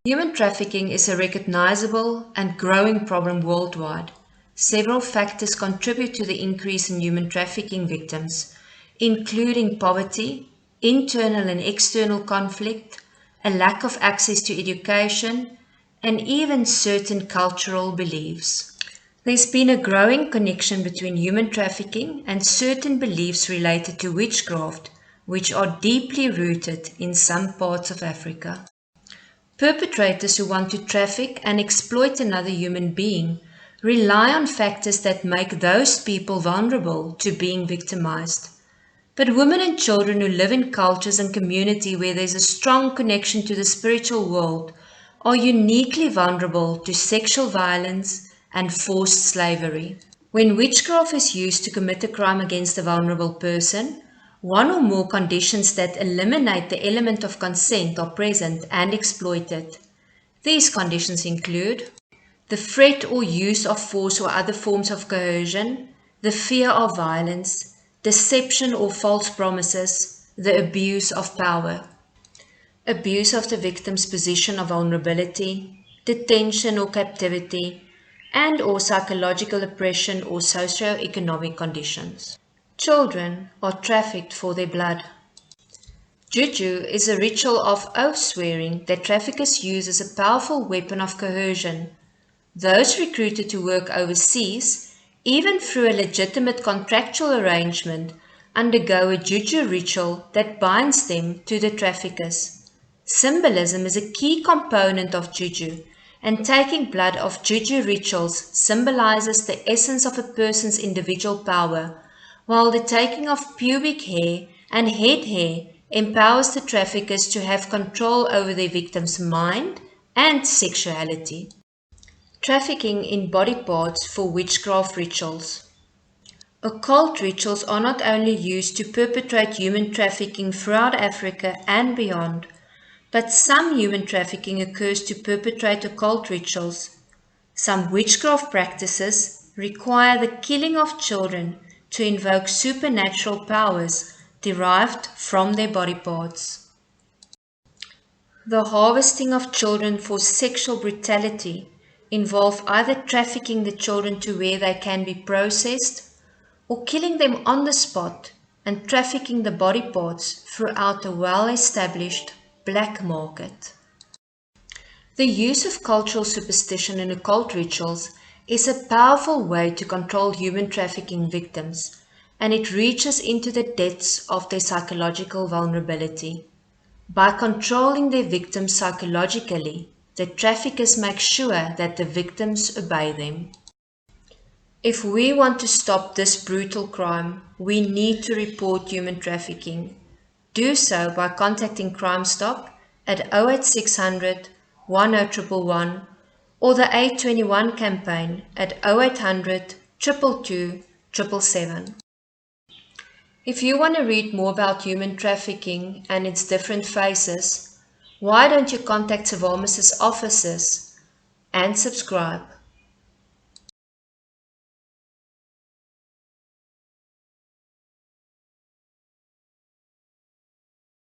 Human trafficking is a recognizable and growing problem worldwide. Several factors contribute to the increase in human trafficking victims, including poverty, internal and external conflict, a lack of access to education, and even certain cultural beliefs. There's been a growing connection between human trafficking and certain beliefs related to witchcraft, which are deeply rooted in some parts of Africa. Perpetrators who want to traffic and exploit another human being rely on factors that make those people vulnerable to being victimized. But women and children who live in cultures and community where there's a strong connection to the spiritual world are uniquely vulnerable to sexual violence and forced slavery. When witchcraft is used to commit a crime against a vulnerable person, one or more conditions that eliminate the element of consent are present and exploited. These conditions include the threat or use of force or other forms of coercion, the fear of violence, deception or false promises, the abuse of power, abuse of the victim's position of vulnerability, detention or captivity, and or psychological oppression or socio-economic conditions. Children are trafficked for their blood. Juju is a ritual of oath swearing that traffickers use as a powerful weapon of coercion. Those recruited to work overseas, even through a legitimate contractual arrangement, undergo a juju ritual that binds them to the traffickers. Symbolism is a key component of juju, and taking blood of juju rituals symbolizes the essence of a person's individual power, while the taking of pubic hair and head hair empowers the traffickers to have control over their victim's mind and sexuality. Trafficking in body parts for witchcraft rituals. Occult rituals are not only used to perpetrate human trafficking throughout Africa and beyond, but some human trafficking occurs to perpetrate occult rituals. Some witchcraft practices require the killing of children to invoke supernatural powers derived from their body parts. The harvesting of children for sexual brutality involve either trafficking the children to where they can be processed or killing them on the spot and trafficking the body parts throughout a well-established black market. The use of cultural superstition in occult rituals is a powerful way to control human trafficking victims, and it reaches into the depths of their psychological vulnerability. By controlling their victims psychologically, the traffickers make sure that the victims obey them. If we want to stop this brutal crime, we need to report human trafficking. Do so by contacting Crime Stop at 08600 10111 or the 821 campaign at 0800 222 777. If you want to read more about human trafficking and its different phases, why don't you contact Savamis's offices and subscribe?